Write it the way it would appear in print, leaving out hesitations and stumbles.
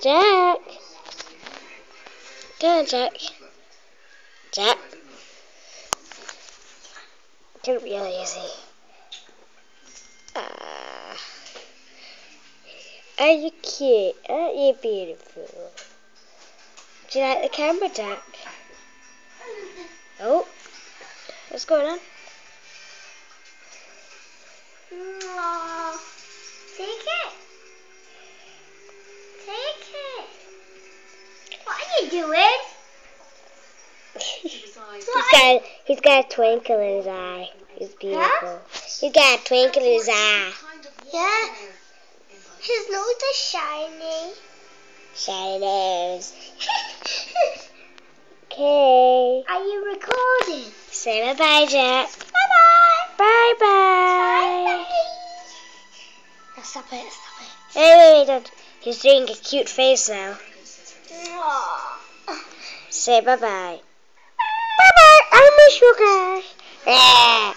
Jack. Go on, Jack. Jack. Don't be lazy. Are you cute? Aren't you beautiful? Do you like the camera, Jack? Oh, what's going on? Take it. Take it. What are you doing? He's got a twinkle in his eye. He's beautiful. Huh? He's got a twinkle in his eye. Yeah. His nose is shiny. Shiny nose. Okay. Are you recording? Say bye-bye, Jack. Bye-bye. Bye-bye. Bye-bye. Oh, stop it. Hey, wait, don't. He's doing a cute face now. Aww. Say bye-bye. Bye-bye. I miss you guys. Yeah.